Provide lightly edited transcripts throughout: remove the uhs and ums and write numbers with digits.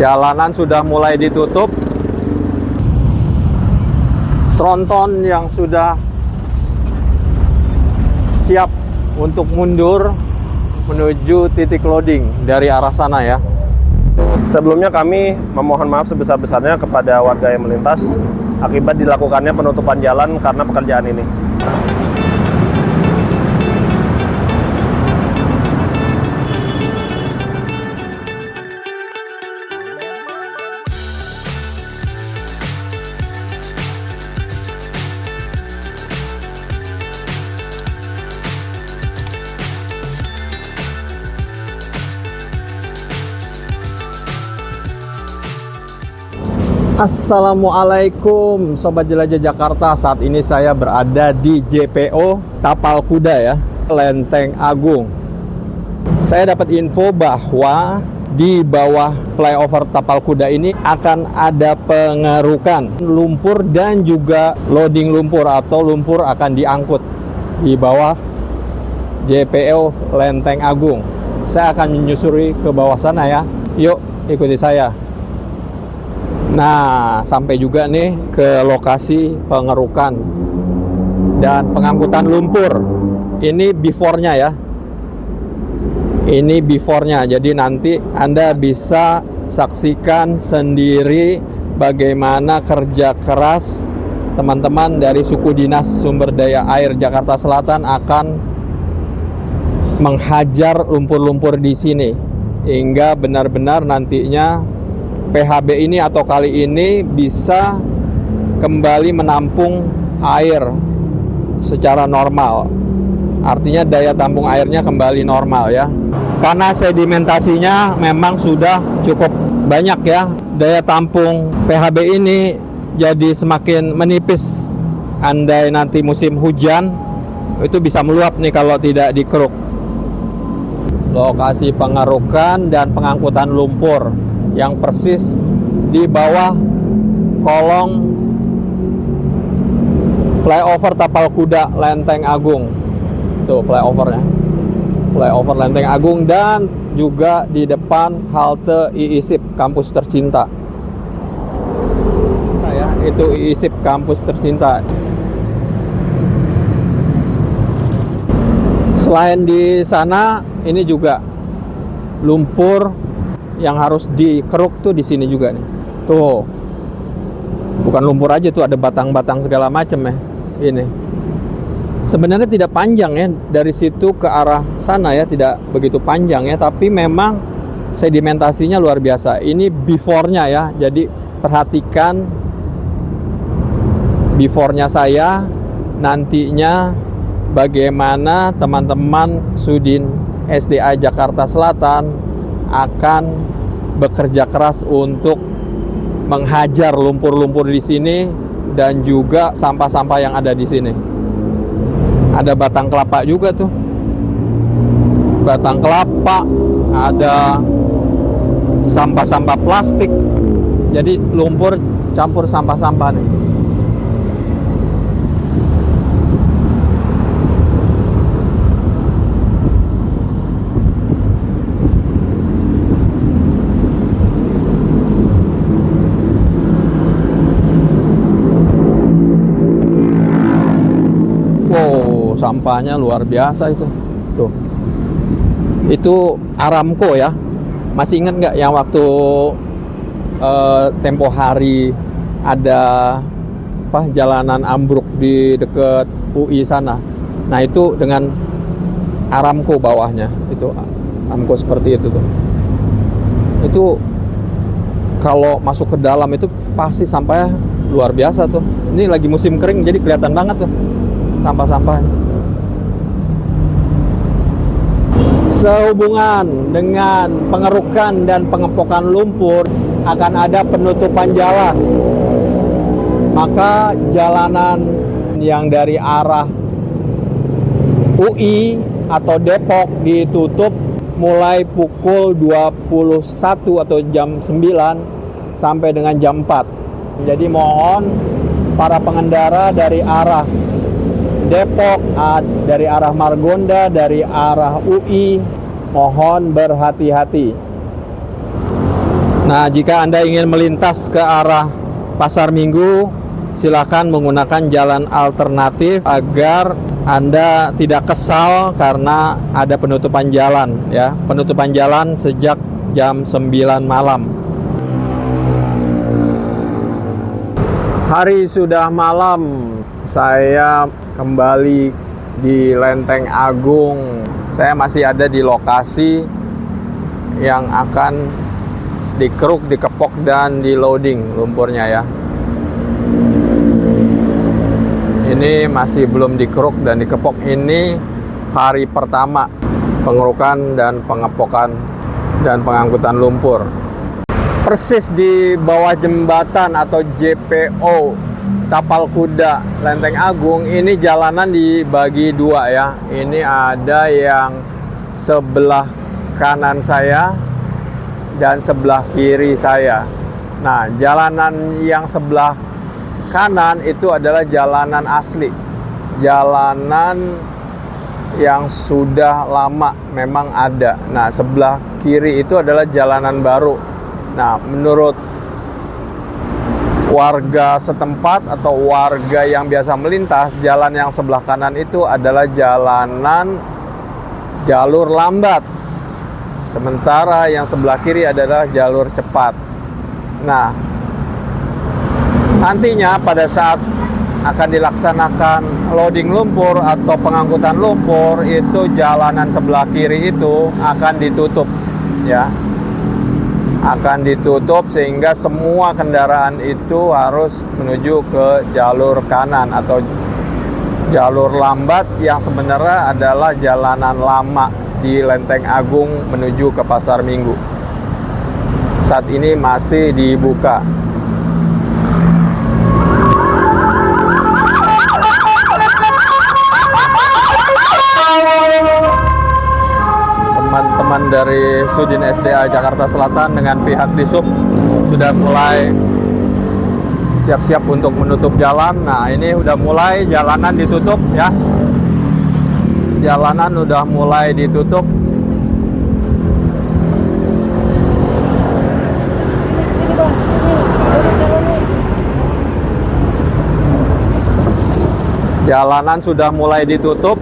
Jalanan sudah mulai ditutup. Tronton yang sudah siap untuk mundur menuju titik loading dari arah sana ya. Sebelumnya kami memohon maaf sebesar-besarnya kepada warga yang melintas akibat dilakukannya penutupan jalan karena pekerjaan ini. Assalamualaikum Sobat Jelajah Jakarta. Saat ini saya berada di JPO Tapal Kuda ya, Lenteng Agung. Saya dapat info bahwa di bawah flyover Tapal Kuda ini akan ada pengerukan lumpur dan juga loading lumpur atau lumpur akan diangkut di bawah JPO Lenteng Agung. Saya akan menyusuri ke bawah sana ya. Yuk ikuti saya. Nah, sampai juga nih ke lokasi pengerukan dan pengangkutan lumpur. Ini before-nya ya. Ini before-nya. Jadi nanti Anda bisa saksikan sendiri bagaimana kerja keras teman-teman dari suku Dinas Sumber Daya Air Jakarta Selatan akan menghajar lumpur-lumpur di sini hingga benar-benar nantinya PHB ini atau kali ini bisa kembali menampung air secara normal. Artinya daya tampung airnya kembali normal ya. Karena sedimentasinya memang sudah cukup banyak ya. Daya tampung PHB ini jadi semakin menipis. Andai nanti musim hujan itu bisa meluap nih kalau tidak dikeruk. Lokasi pengerukan dan pengangkutan lumpur yang persis di bawah kolong flyover Tapal Kuda Lenteng Agung. Tuh flyovernya, flyover Lenteng Agung, dan juga di depan halte IISIP kampus tercinta. Nah ya, itu IISIP kampus tercinta. Selain di sana, ini juga lumpur yang harus dikeruk tuh di sini juga nih. Tuh. Bukan lumpur aja tuh, ada batang-batang segala macam ya. Ini. Sebenarnya tidak panjang ya dari situ ke arah sana ya, tidak begitu panjang ya, tapi memang sedimentasinya luar biasa. Ini before-nya ya. Jadi perhatikan before-nya saya, nantinya bagaimana teman-teman Sudin SDA Jakarta Selatan akan bekerja keras untuk menghajar lumpur-lumpur di sini dan juga sampah-sampah yang ada di sini. Ada batang kelapa juga tuh. Batang kelapa, ada sampah-sampah plastik. Jadi lumpur campur sampah-sampah nih. Wow, sampahnya luar biasa itu. Tuh. Itu Aramco ya. Masih ingat nggak yang waktu tempo hari ada jalanan ambruk di dekat UI sana. Nah, itu dengan Aramco bawahnya. Itu Aramco seperti itu tuh. Itu kalau masuk ke dalam itu pasti sampahnya luar biasa tuh. Ini lagi musim kering jadi kelihatan banget tuh sampah-sampah. Sehubungan dengan pengerukan dan pengepokan lumpur akan ada penutupan jalan. Maka jalanan yang dari arah UI atau Depok ditutup mulai pukul 21 atau jam 9 sampai dengan jam 4. Jadi mohon para pengendara dari arah Depok, dari arah Margonda, dari arah UI, mohon berhati-hati. Nah, jika Anda ingin melintas ke arah Pasar Minggu, silakan menggunakan jalan alternatif agar Anda tidak kesal karena ada penutupan jalan ya. Penutupan jalan sejak jam 9 malam. Hari sudah malam. Saya kembali di Lenteng Agung. Saya masih ada di lokasi yang akan dikeruk, dikepok, dan di loading lumpurnya ya. Ini masih belum dikeruk dan dikepok. Ini hari pertama pengerukan dan pengepokan dan pengangkutan lumpur. Persis di bawah jembatan atau JPO Tapal Kuda Lenteng Agung, ini jalanan dibagi dua ya. Ini ada yang sebelah kanan saya dan sebelah kiri saya. Nah, jalanan yang sebelah kanan itu adalah jalanan asli, jalanan yang sudah lama memang ada. Nah, sebelah kiri itu adalah jalanan baru. Nah, menurut warga setempat atau warga yang biasa melintas, jalan yang sebelah kanan itu adalah jalanan jalur lambat, sementara yang sebelah kiri adalah jalur cepat. Nah, nantinya pada saat akan dilaksanakan loading lumpur atau pengangkutan lumpur, itu jalanan sebelah kiri itu akan ditutup ya. Akan ditutup sehingga semua kendaraan itu harus menuju ke jalur kanan atau jalur lambat yang sebenarnya adalah jalanan lama di Lenteng Agung menuju ke Pasar Minggu. Saat ini masih dibuka. Teman-teman dari Sudin SDA Jakarta Selatan dengan pihak Disub sudah mulai siap-siap untuk menutup jalan. Nah, ini udah mulai jalanan ditutup ya. Jalanan udah mulai ditutup. Jalanan sudah mulai ditutup.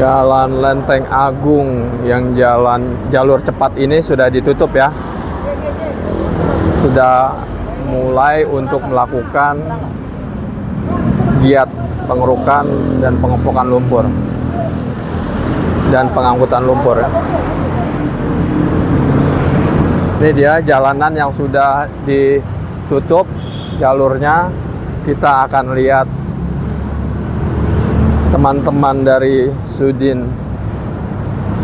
Jalan Lenteng Agung yang jalur cepat ini sudah ditutup ya. Sudah mulai untuk melakukan giat pengerukan dan pengepokan lumpur dan pengangkutan lumpur ya. Ini dia jalanan yang sudah ditutup jalurnya. Kita akan lihat teman-teman dari Sudin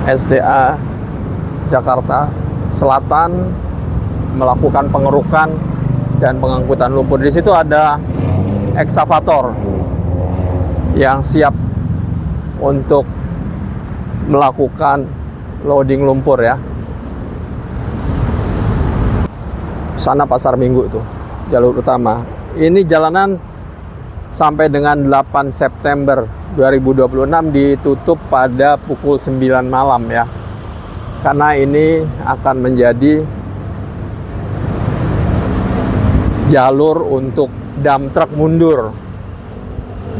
SDA Jakarta Selatan melakukan pengerukan dan pengangkutan lumpur. Di situ ada eksavator yang siap untuk melakukan loading lumpur ya. Sana Pasar Minggu tuh, jalur utama. Ini jalanan sampai dengan 8 September 2026 ditutup pada pukul 9 malam ya. Karena ini akan menjadi jalur untuk dump truck mundur.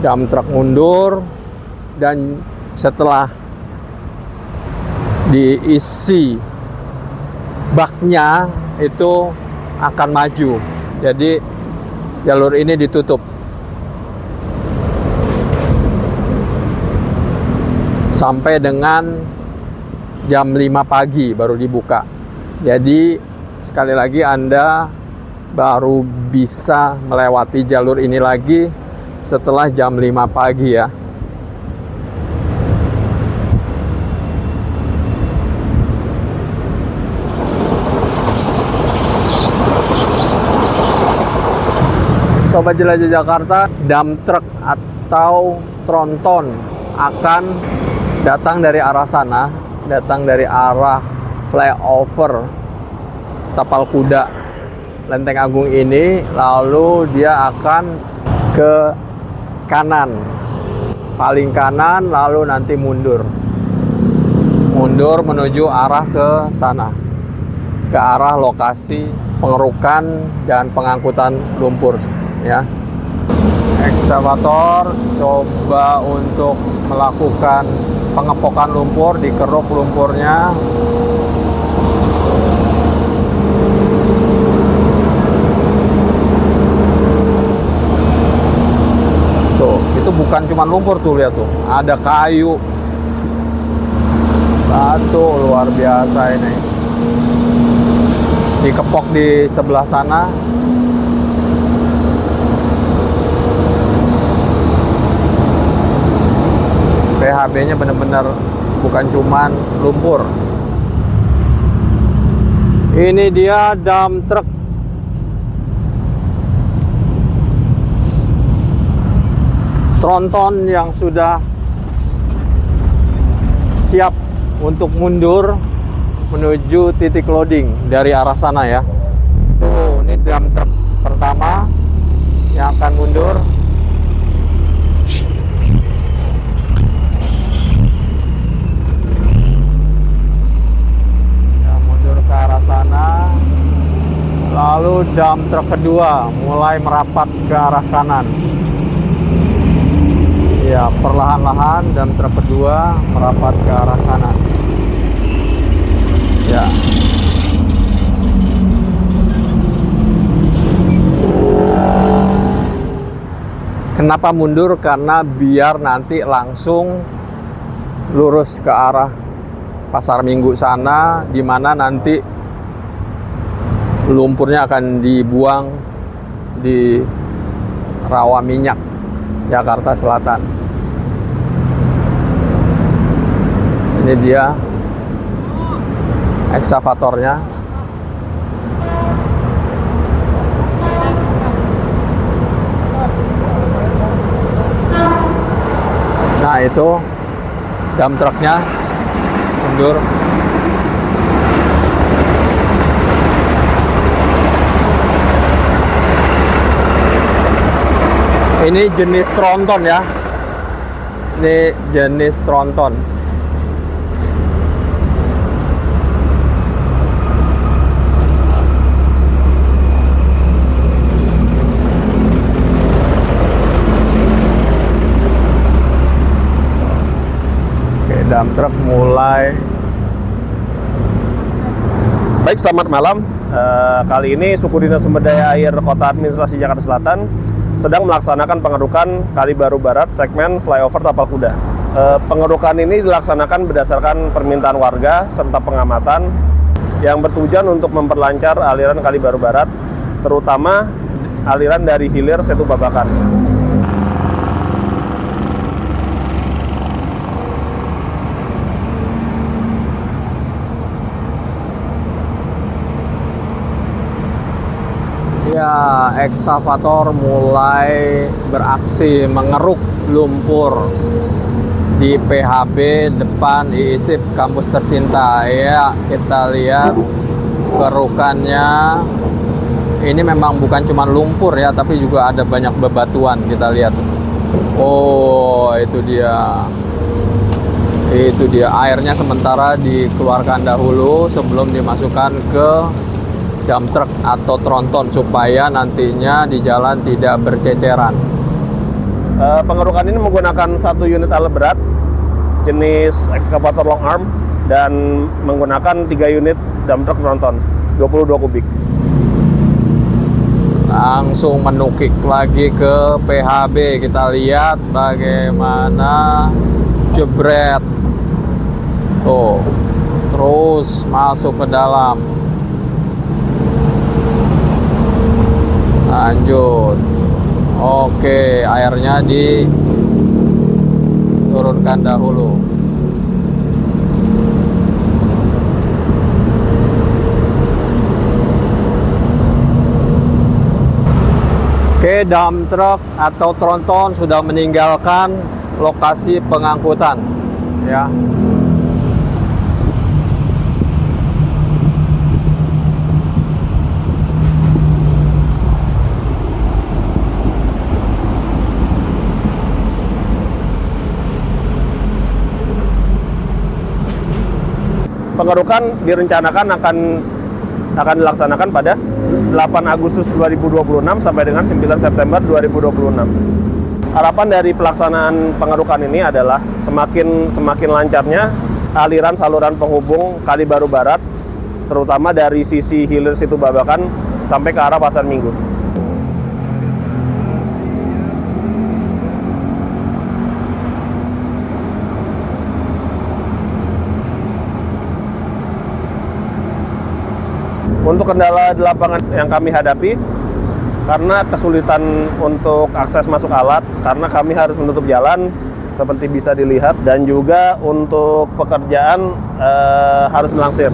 Dump truck mundur, dan setelah diisi baknya itu akan maju. Jadi jalur ini ditutup sampai dengan jam 5 pagi baru dibuka. Jadi sekali lagi Anda baru bisa melewati jalur ini lagi setelah jam 5 pagi ya. Sobat Jelajah Jakarta, dump truck atau tronton akan datang dari arah sana, datang dari arah flyover Tapal Kuda Lenteng Agung ini, lalu dia akan ke kanan, paling kanan, lalu nanti mundur menuju arah ke sana, ke arah lokasi pengerukan dan pengangkutan lumpur ya. Ekskavator coba untuk melakukan pengepokan lumpur, dikeruk lumpurnya. Tuh, itu bukan cuma lumpur tuh, lihat tuh, ada kayu, batu, luar biasa ini. Dikepok di sebelah sana. PHB-nya benar-benar bukan cuman lumpur. Ini dia dump truck. Tronton yang sudah siap untuk mundur menuju titik loading dari arah sana ya. Tuh, ini dump truck pertama yang akan mundur. Ke arah sana, lalu dump truck kedua mulai merapat ke arah kanan. Ya, perlahan-lahan dump truck kedua merapat ke arah kanan. Ya. Kenapa mundur? Karena biar nanti langsung lurus ke arah Pasar Minggu sana, di mana nanti lumpurnya akan dibuang di Rawa Minyak, Jakarta Selatan. Ini dia ekskavatornya. Nah, itu dump trucknya mundur. Ini jenis tronton ya. Ini jenis tronton. Oke, dump truck mulai. Baik, selamat malam. Kali ini Suku Dinas Sumber Daya Air Kota Administrasi Jakarta Selatan sedang melaksanakan pengerukan Kali Baru Barat segmen flyover Tapal Kuda. Pengerukan ini dilaksanakan berdasarkan permintaan warga serta pengamatan yang bertujuan untuk memperlancar aliran Kali Baru Barat, terutama aliran dari hilir Setu Babakan. Ya, ekskavator mulai beraksi mengeruk lumpur di PHB depan IISIP kampus tercinta. Ya, kita lihat kerukannya. Ini memang bukan cuma lumpur ya, tapi juga ada banyak bebatuan. Kita lihat. Oh, itu dia. Itu dia, airnya sementara dikeluarkan dahulu sebelum dimasukkan ke dump truck atau tronton supaya nantinya di jalan tidak berceceran. Pengerukan ini menggunakan satu unit alat berat jenis ekskavator long arm dan menggunakan 3 unit dump truck tronton 22 kubik. Langsung menukik lagi ke PHB. Kita lihat bagaimana jebret. Tuh, terus masuk ke dalam. Lanjut. Oke, airnya diturunkan dahulu. Oke, Oke, dump truck atau tronton sudah meninggalkan lokasi pengangkutan, ya. Pengerukan direncanakan akan dilaksanakan pada 8 Agustus 2026 sampai dengan 9 September 2026. Harapan dari pelaksanaan pengerukan ini adalah semakin lancarnya aliran saluran penghubung Kali Baru Barat, terutama dari sisi hilir Situ Babakan sampai ke arah Pasar Minggu. Untuk kendala di lapangan yang kami hadapi, karena kesulitan untuk akses masuk alat, karena kami harus menutup jalan seperti bisa dilihat, dan juga untuk pekerjaan harus melangsir.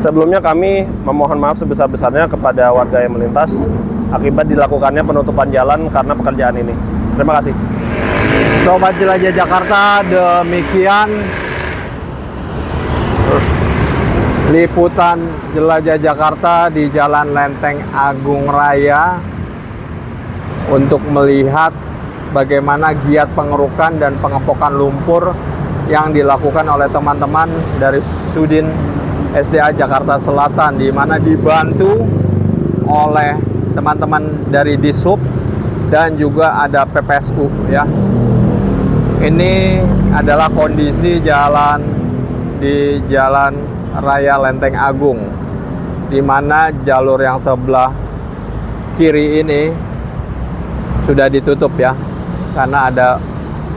Sebelumnya kami memohon maaf sebesar-besarnya kepada warga yang melintas akibat dilakukannya penutupan jalan karena pekerjaan ini. Terima kasih. Sobat Jelajah Jakarta, demikian liputan Jelajah Jakarta di Jalan Lenteng Agung Raya untuk melihat bagaimana giat pengerukan dan pengepokan lumpur yang dilakukan oleh teman-teman dari Sudin SDA Jakarta Selatan, di mana dibantu oleh teman-teman dari Dishub dan juga ada PPSU, ya. Ini adalah kondisi jalan di Jalan Raya Lenteng Agung, di mana jalur yang sebelah kiri ini sudah ditutup, ya, karena ada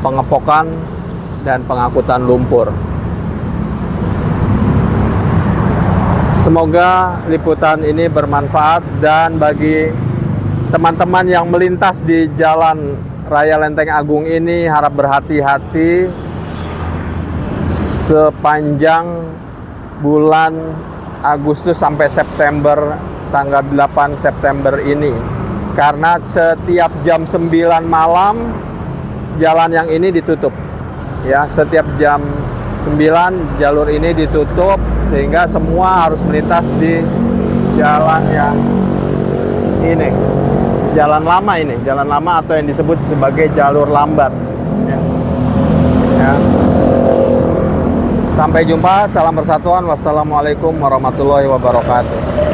pengepokan dan pengangkutan lumpur. Semoga liputan ini bermanfaat, dan bagi teman-teman yang melintas di Jalan Raya Lenteng Agung ini harap berhati-hati sepanjang bulan Agustus sampai September, tanggal 8 September ini, karena setiap jam 9 malam jalan yang ini ditutup, ya. Setiap jam 9 jalur ini ditutup, sehingga semua harus melintas di jalan yang ini, jalan lama ini, jalan lama atau yang disebut sebagai jalur lambat, ya. Ya. Sampai jumpa, salam persatuan, wassalamualaikum warahmatullahi wabarakatuh.